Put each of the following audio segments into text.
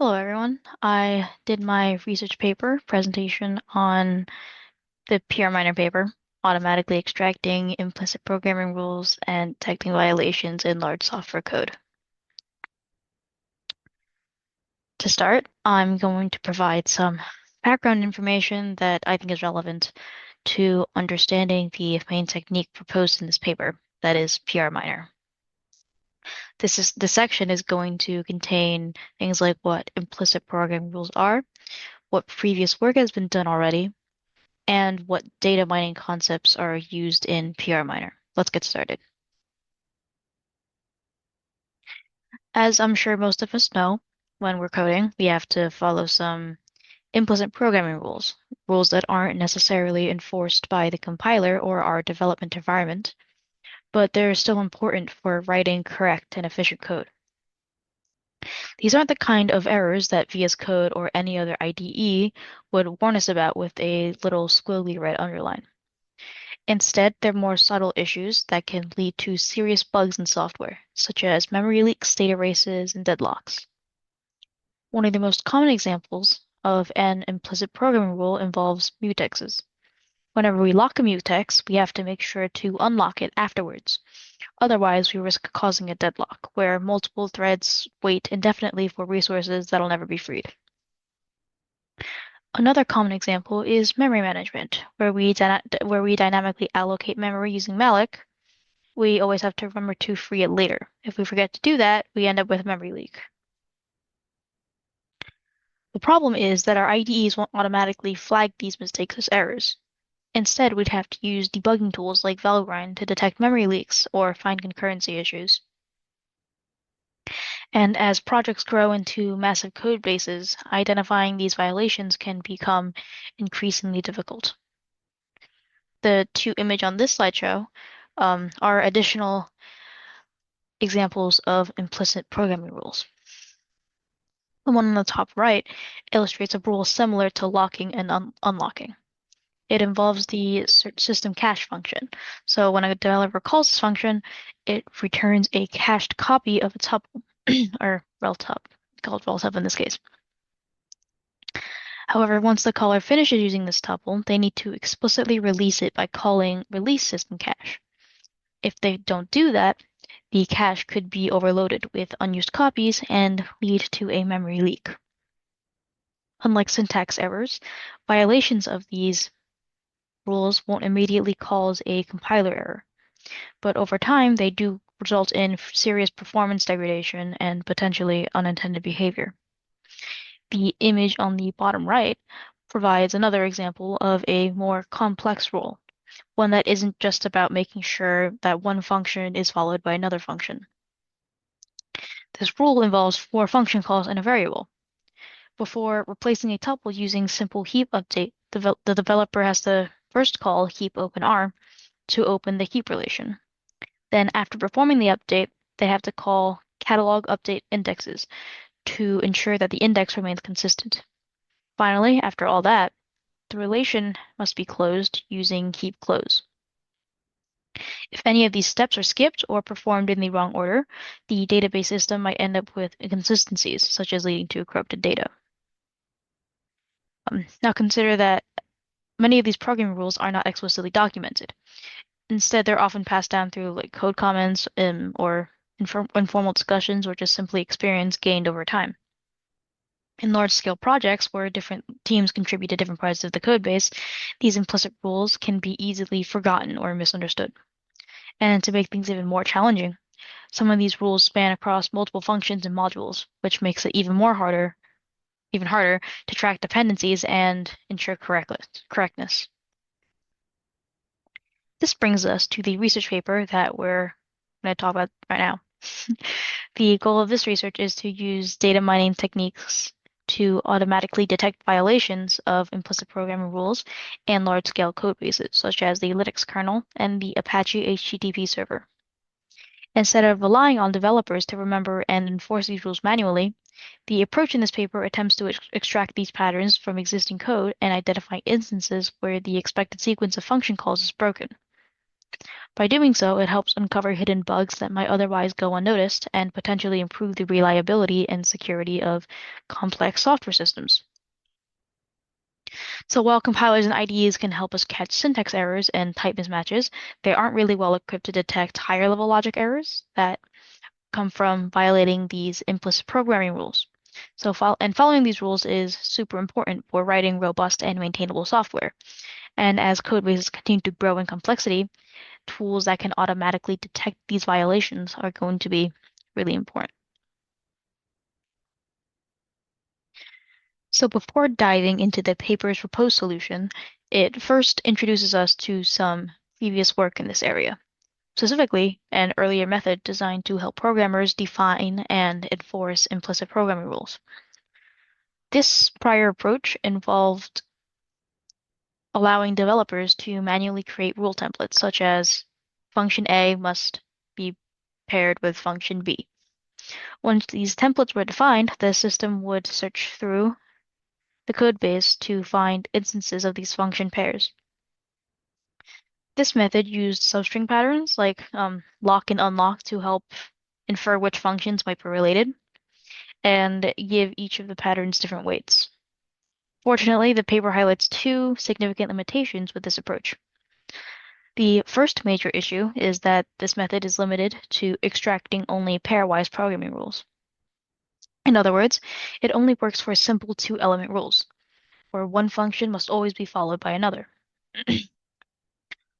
Hello, everyone. I did my research paper presentation on the PR minor paper, automatically extracting implicit programming rules and detecting violations in large software code. To start, I'm going to provide some background information that I think is relevant to understanding the main technique proposed in this paper, that is PR minor. This section is going to contain things like what implicit programming rules are, what previous work has been done already, and what data mining concepts are used in PR Miner. Let's get started. As I'm sure most of us know, when we're coding, we have to follow some implicit programming rules, rules that aren't necessarily enforced by the compiler or our development environment, but they're still important for writing correct and efficient code. These aren't the kind of errors that VS Code or any other IDE would warn us about with a little squiggly red underline. Instead, they're more subtle issues that can lead to serious bugs in software, such as memory leaks, data races, and deadlocks. One of the most common examples of an implicit programming rule involves mutexes. Whenever we lock a mutex, we have to make sure to unlock it afterwards. Otherwise, we risk causing a deadlock, where multiple threads wait indefinitely for resources that'll never be freed. Another common example is memory management, where we dynamically allocate memory using malloc. We always have to remember to free it later. If we forget to do that, we end up with a memory leak. The problem is that our IDEs won't automatically flag these mistakes as errors. Instead, we'd have to use debugging tools like Valgrind to detect memory leaks or find concurrency issues. And as projects grow into massive code bases, identifying these violations can become increasingly difficult. The two images on this slideshow are additional examples of implicit programming rules. The one on the top right illustrates a rule similar to locking and unlocking. It involves the system cache function. So when a developer calls this function, it returns a cached copy of a tuple, or rel tup, called rel tup in this case. However, once the caller finishes using this tuple, they need to explicitly release it by calling release system cache. If they don't do that, the cache could be overloaded with unused copies and lead to a memory leak. Unlike syntax errors, violations of these rules won't immediately cause a compiler error, but over time they do result in serious performance degradation and potentially unintended behavior. The image on the bottom right provides another example of a more complex rule, one that isn't just about making sure that one function is followed by another function. This rule involves four function calls and a variable. Before replacing a tuple using simple heap update, the developer has to first call heap open R to open the heap relation. Then after performing the update, they have to call catalog update indexes to ensure that the index remains consistent. Finally, after all that, the relation must be closed using heap close. If any of these steps are skipped or performed in the wrong order, the database system might end up with inconsistencies, such as leading to corrupted data. Now consider that many of these programming rules are not explicitly documented. Instead, they're often passed down through like code comments or informal discussions or just simply experience gained over time. In large-scale projects where different teams contribute to different parts of the code base, these implicit rules can be easily forgotten or misunderstood. And to make things even more challenging, some of these rules span across multiple functions and modules, which makes it even harder to track dependencies and ensure correctness. This brings us to the research paper that we're going to talk about right now. The goal of this research is to use data mining techniques to automatically detect violations of implicit programming rules and large-scale code bases, such as the Linux kernel and the Apache HTTP server. Instead of relying on developers to remember and enforce these rules manually, the approach in this paper attempts to extract these patterns from existing code and identify instances where the expected sequence of function calls is broken. By doing so, it helps uncover hidden bugs that might otherwise go unnoticed and potentially improve the reliability and security of complex software systems. So while compilers and IDEs can help us catch syntax errors and type mismatches, they aren't really well equipped to detect higher level logic errors that come from violating these implicit programming rules. Following these rules is super important for writing robust and maintainable software. And as code bases continue to grow in complexity, tools that can automatically detect these violations are going to be really important. So before diving into the paper's proposed solution, it first introduces us to some previous work in this area, specifically an earlier method designed to help programmers define and enforce implicit programming rules. This prior approach involved allowing developers to manually create rule templates, such as function A must be paired with function B. Once these templates were defined, the system would search through the code base to find instances of these function pairs. This method used substring patterns like lock and unlock to help infer which functions might be related and give each of the patterns different weights. Fortunately, the paper highlights two significant limitations with this approach. The first major issue is that this method is limited to extracting only pairwise programming rules. In other words, it only works for simple two-element rules, where one function must always be followed by another.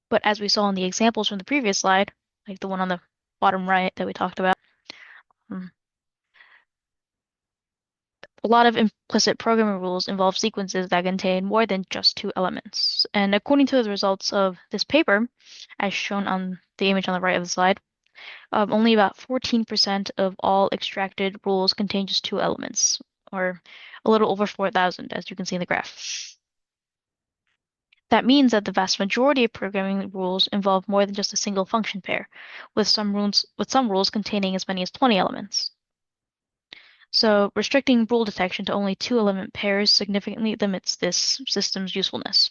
But as we saw in the examples from the previous slide, like the one on the bottom right that we talked about, um, a lot of implicit programming rules involve sequences that contain more than just two elements. And according to the results of this paper, as shown on the image on the right of the slide, only about 14% of all extracted rules contain just two elements, or a little over 4,000, as you can see in the graph. That means that the vast majority of programming rules involve more than just a single function pair, with some rules containing as many as 20 elements. So restricting rule detection to only two-element pairs significantly limits this system's usefulness.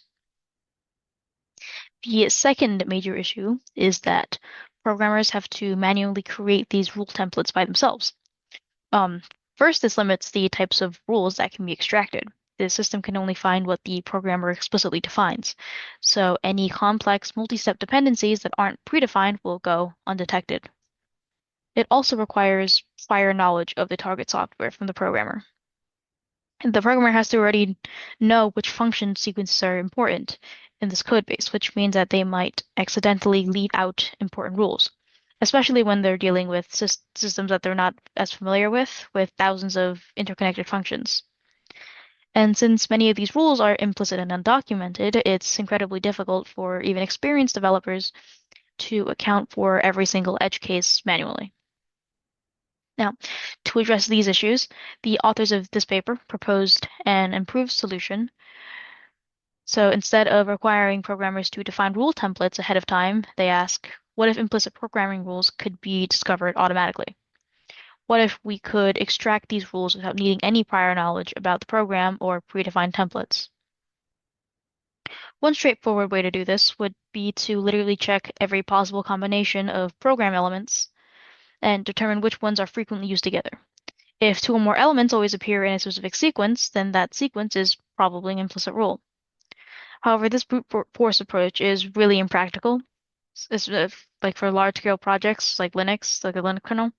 The second major issue is that programmers have to manually create these rule templates by themselves. Um, First, this limits the types of rules that can be extracted. The system can only find what the programmer explicitly defines. So any complex multi-step dependencies that aren't predefined will go undetected. It also requires prior knowledge of the target software from the programmer. The programmer has to already know which function sequences are important in this code base, which means that they might accidentally leave out important rules, especially when they're dealing with systems that they're not as familiar with thousands of interconnected functions. And since many of these rules are implicit and undocumented, it's incredibly difficult for even experienced developers to account for every single edge case manually. Now, to address these issues, the authors of this paper proposed an improved solution. So instead of requiring programmers to define rule templates ahead of time, they ask, what if implicit programming rules could be discovered automatically? What if we could extract these rules without needing any prior knowledge about the program or predefined templates? One straightforward way to do this would be to literally check every possible combination of program elements and determine which ones are frequently used together. If two or more elements always appear in a specific sequence, then that sequence is probably an implicit rule. However, this brute force approach is really impractical. Like for large-scale projects like Linux, like the Linux kernel,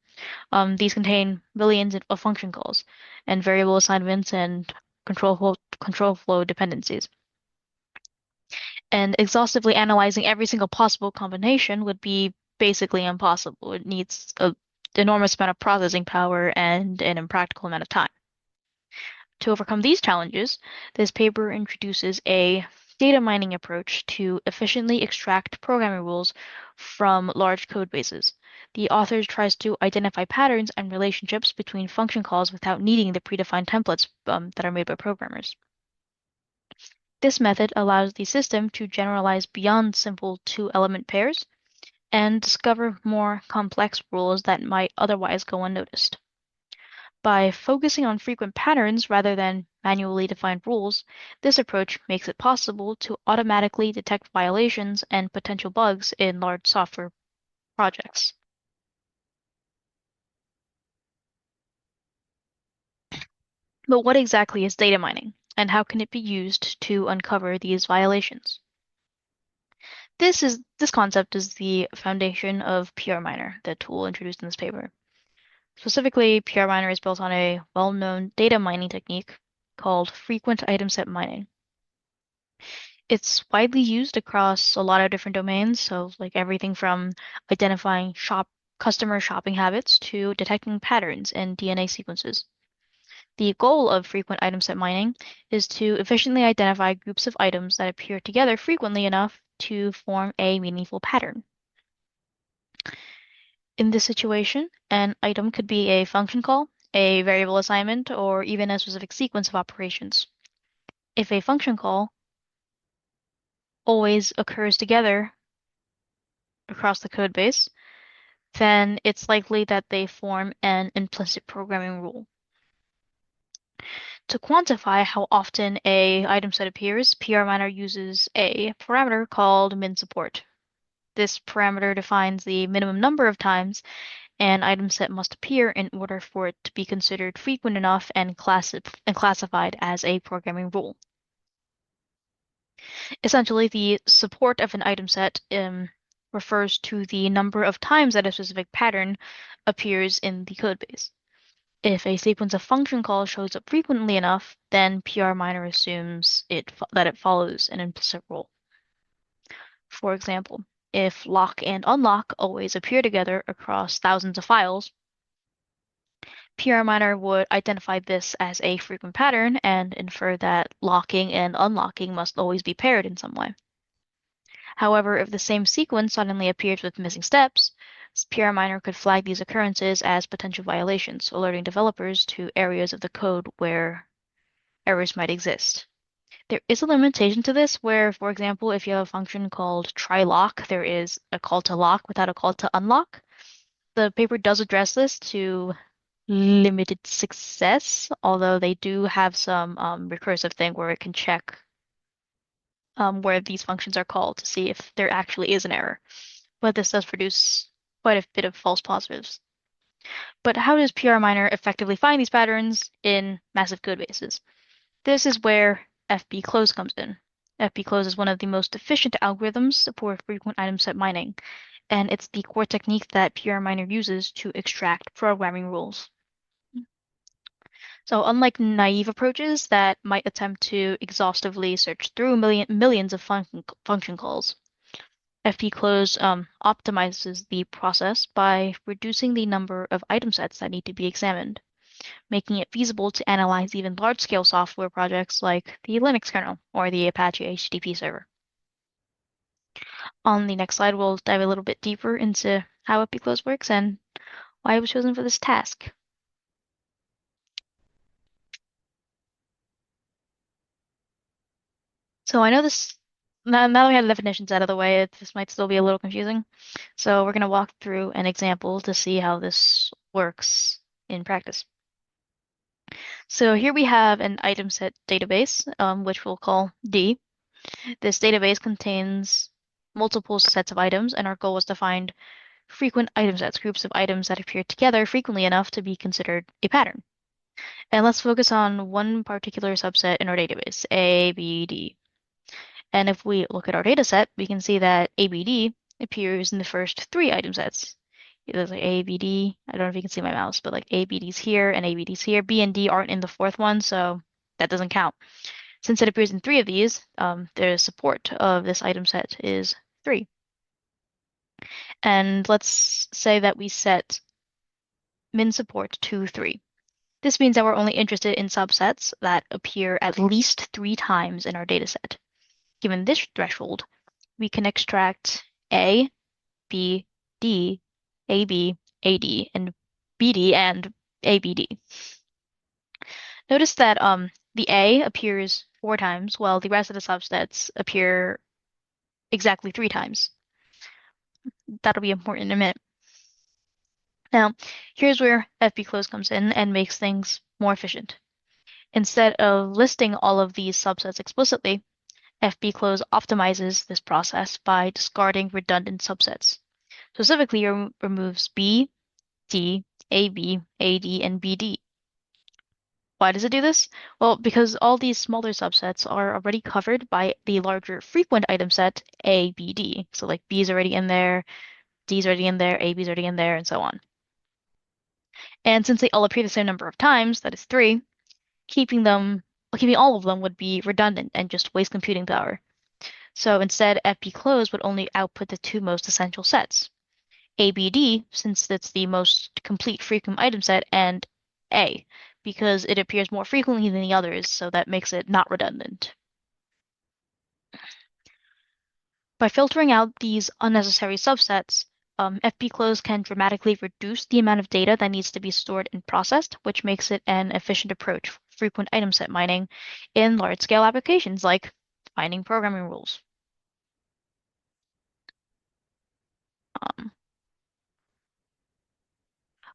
these contain millions of function calls and variable assignments and control flow dependencies. And exhaustively analyzing every single possible combination would be basically impossible. It needs an enormous amount of processing power and an impractical amount of time. To overcome these challenges, this paper introduces a data mining approach to efficiently extract programming rules from large code bases. The author tries to identify patterns and relationships between function calls without needing the predefined templates that are made by programmers. This method allows the system to generalize beyond simple two-element pairs and discover more complex rules that might otherwise go unnoticed. By focusing on frequent patterns rather than manually defined rules, this approach makes it possible to automatically detect violations and potential bugs in large software projects. But what exactly is data mining, and how can it be used to uncover these violations? This concept is the foundation of PR Miner, the tool introduced in this paper. Specifically, PR Miner is built on a well-known data mining technique called frequent item set mining. It's widely used across a lot of different domains, so like everything from identifying customer shopping habits to detecting patterns in DNA sequences. The goal of frequent item set mining is to efficiently identify groups of items that appear together frequently enough to form a meaningful pattern. In this situation, an item could be a function call, a variable assignment, or even a specific sequence of operations. If a function call always occurs together across the code base, then it's likely that they form an implicit programming rule. To quantify how often a item set appears, PRMiner uses a parameter called min support. This parameter defines the minimum number of times an item set must appear in order for it to be considered frequent enough and classified as a programming rule. Essentially, the support of an item set refers to the number of times that a specific pattern appears in the codebase. If a sequence of function calls shows up frequently enough, then PRMiner assumes that it follows an implicit rule. For example, if lock and unlock always appear together across thousands of files, PRMiner would identify this as a frequent pattern and infer that locking and unlocking must always be paired in some way. However, if the same sequence suddenly appears with missing steps, PRMiner could flag these occurrences as potential violations, alerting developers to areas of the code where errors might exist. There is a limitation to this where, for example, if you have a function called try lock, there is a call to lock without a call to unlock. The paper does address this to limited success, although they do have some recursive thing where it can check where these functions are called to see if there actually is an error. But this does produce quite a bit of false positives. But how does PRMiner effectively find these patterns in massive code bases? This is where FBClose comes in. FBClose is one of the most efficient algorithms for frequent item set mining, and it's the core technique that PRMiner uses to extract programming rules. So unlike naive approaches that might attempt to exhaustively search through millions of function calls, FPClose optimizes the process by reducing the number of item sets that need to be examined, making it feasible to analyze even large-scale software projects like the Linux kernel or the Apache HTTP server. On the next slide, we'll dive a little bit deeper into how FPClose works and why it was chosen for this task. So I know this, now that we have the definitions out of the way, this might still be a little confusing. So we're going to walk through an example to see how this works in practice. So here we have an item set database, which we'll call D. This database contains multiple sets of items, and our goal was to find frequent item sets, groups of items that appear together frequently enough to be considered a pattern. And let's focus on one particular subset in our database, ABD. And if we look at our data set, we can see that ABD appears in the first three item sets. There's like ABD, I don't know if you can see my mouse, but like ABD's here and ABD's here. B and D aren't in the fourth one, so that doesn't count. Since it appears in three of these, the support of this item set is 3. And let's say that we set min support to 3. This means that we're only interested in subsets that appear at least 3 times in our dataset. Given this threshold, we can extract A, B, D, AB, AD, and BD and ABD. Notice that the A appears 4 times, while the rest of the subsets appear exactly 3 times. That'll be important in a minute. Now, here's where FBClose comes in and makes things more efficient. Instead of listing all of these subsets explicitly, FBClose optimizes this process by discarding redundant subsets. Specifically, it removes B, D, AB, AD, and BD. Why does it do this? Well, because all these smaller subsets are already covered by the larger frequent item set ABD. So like B is already in there, D is already in there, AB is already in there, and so on. And since they all appear the same number of times, that is three, keeping all of them would be redundant and just waste computing power. So instead, FBClose would only output the two most essential sets. ABD, since it's the most complete frequent item set, and A, because it appears more frequently than the others, so that makes it not redundant. By filtering out these unnecessary subsets, FBClose can dramatically reduce the amount of data that needs to be stored and processed, which makes it an efficient approach for frequent item set mining in large-scale applications like finding programming rules. Um,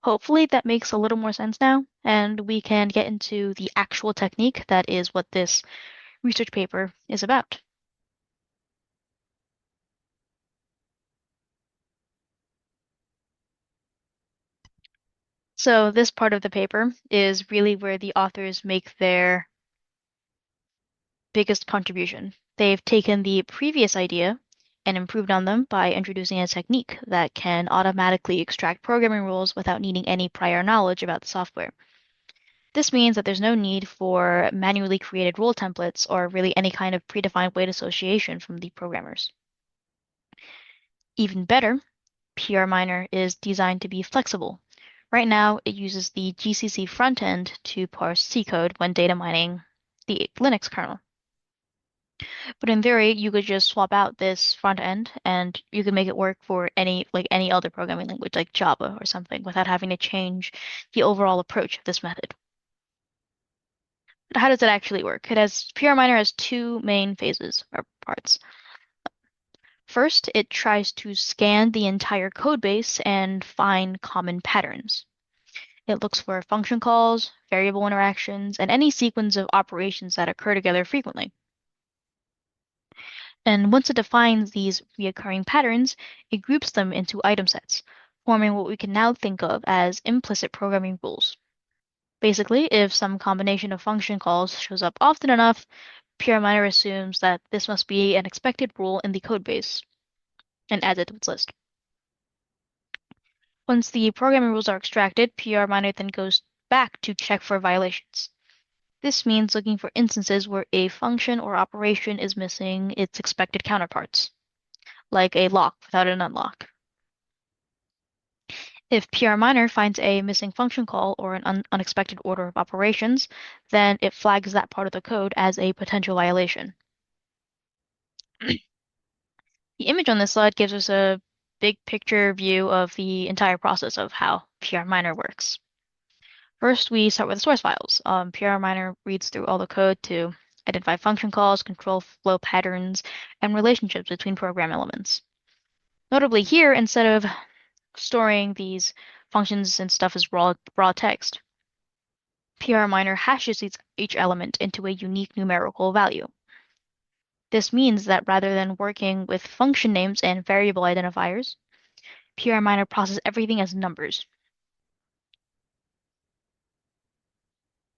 Hopefully that makes a little more sense now, and we can get into the actual technique that is what this research paper is about. So this part of the paper is really where the authors make their biggest contribution. They've taken the previous idea and improved on them by introducing a technique that can automatically extract programming rules without needing any prior knowledge about the software. This means that there's no need for manually created rule templates or really any kind of predefined weight association from the programmers. Even better, PRMiner is designed to be flexible. Right now, it uses the GCC frontend to parse C code when data mining the Linux kernel. But in theory, you could just swap out this front end and you could make it work for any other programming language like Java or something without having to change the overall approach of this method. But how does it actually work? PRMiner has two main phases or parts. First, it tries to scan the entire code base and find common patterns. It looks for function calls, variable interactions, and any sequence of operations that occur together frequently. And once it defines these recurring patterns, it groups them into item sets, forming what we can now think of as implicit programming rules. Basically, if some combination of function calls shows up often enough, PRMiner assumes that this must be an expected rule in the codebase and adds it to its list. Once the programming rules are extracted, PRMiner then goes back to check for violations. This means looking for instances where a function or operation is missing its expected counterparts, like a lock without an unlock. If PRMiner finds a missing function call or an unexpected order of operations, then it flags that part of the code as a potential violation. The image on this slide gives us a big picture view of the entire process of how PRMiner works. First, we start with the source files. PRMiner reads through all the code to identify function calls, control flow patterns, and relationships between program elements. Notably here, instead of storing these functions and stuff as raw text, PRMiner hashes each element into a unique numerical value. This means that rather than working with function names and variable identifiers, PRMiner processes everything as numbers.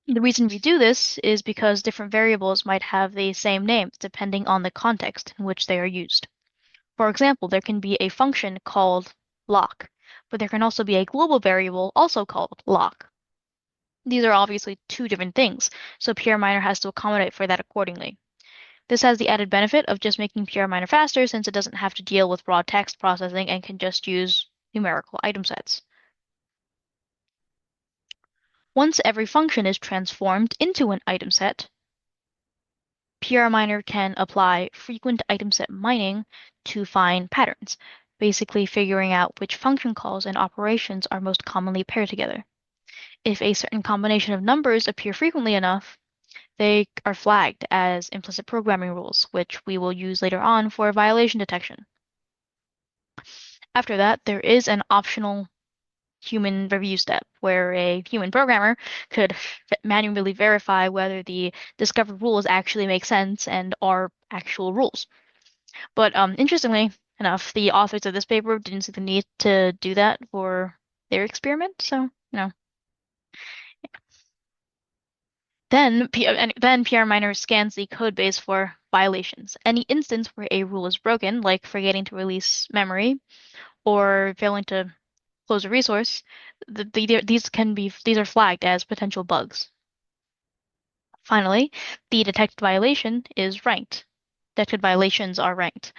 The reason we do this is because different variables might have the same name depending on the context in which they are used. For example, there can be a function called lock, but there can also be a global variable also called lock. These are obviously two different things, so PRMiner has to accommodate for that accordingly. This has the added benefit of just making PRMiner faster since it doesn't have to deal with raw text processing and can just use numerical item sets. Once every function is transformed into an item set, PRMiner can apply frequent item set mining to find patterns, basically figuring out which function calls and operations are most commonly paired together. If a certain combination of numbers appear frequently enough, they are flagged as implicit programming rules, which we will use later on for violation detection. After that, there is an optional human review step, where a human programmer could manually verify whether the discovered rules actually make sense and are actual rules. But interestingly enough, the authors of this paper didn't see the need to do that for their experiment. So, then PR Miner scans the code base for violations. Any instance where a rule is broken, like forgetting to release memory or failing to close a resource, these are flagged as potential bugs. Finally, the detected violation is ranked. Detected violations are ranked.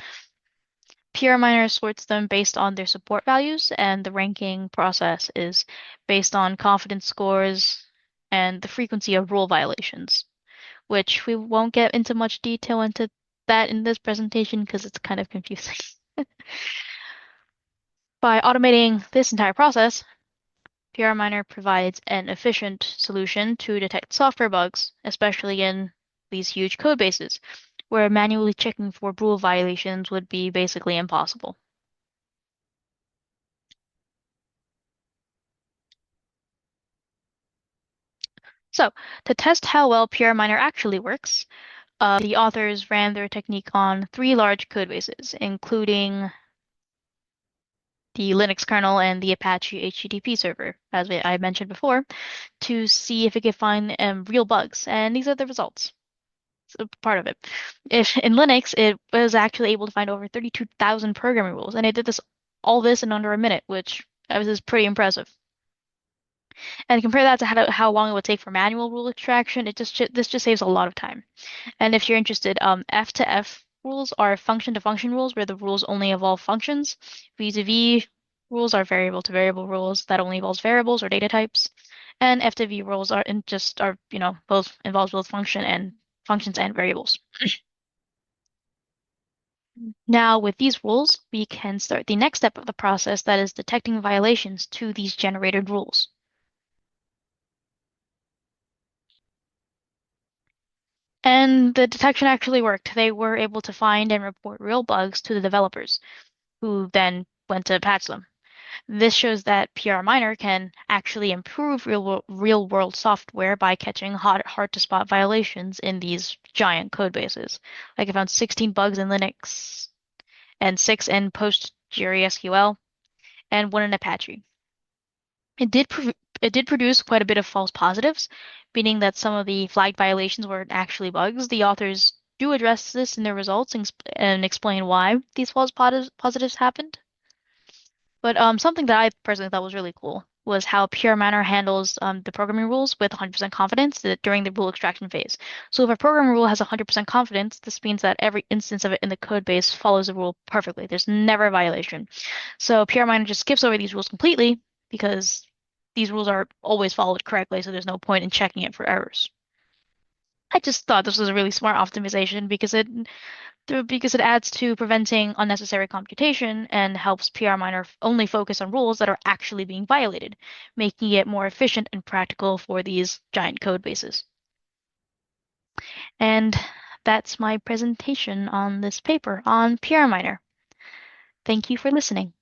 PRMiner sorts them based on their support values, and the ranking process is based on confidence scores and the frequency of rule violations, which we won't get into much detail into that in this presentation because it's kind of confusing. By automating this entire process, PRMiner provides an efficient solution to detect software bugs, especially in these huge code bases, where manually checking for rule violations would be basically impossible. So, to test how well PRMiner actually works, the authors ran their technique on three large code bases, including the Linux kernel and the Apache HTTP server, as I mentioned before, to see if it could find real bugs. And these are the results. So part of it. If in Linux, it was actually able to find over 32,000 programming rules, and it did all this in under a minute, which is pretty impressive. And compare that to how long it would take for manual rule extraction, this just saves a lot of time. And if you're interested, F to F rules are function to function rules where the rules only involve functions. V to V rules are variable to variable rules that only involves variables or data types. And F to V rules both involves both functions and variables. Now, with these rules, we can start the next step of the process, that is detecting violations to these generated rules. And the detection actually worked. They were able to find and report real bugs to the developers, who then went to patch them. This shows that PR Miner can actually improve real world software by catching hard to spot violations in these giant code bases. Like I found 16 bugs in Linux and 6 in PostgreSQL and 1 in Apache. It did produce quite a bit of false positives, meaning that some of the flagged violations weren't actually bugs. The authors do address this in their results and explain why these positives happened. But something that I personally thought was really cool was how Pure Manner handles the programming rules with 100% confidence during the rule extraction phase. So if a programming rule has 100% confidence, this means that every instance of it in the code base follows the rule perfectly. There's never a violation. So Pure Manner just skips over these rules completely because these rules are always followed correctly, so there's no point in checking it for errors. I just thought this was a really smart optimization because it adds to preventing unnecessary computation and helps PRMiner only focus on rules that are actually being violated, making it more efficient and practical for these giant code bases. And that's my presentation on this paper on PRMiner. Thank you for listening.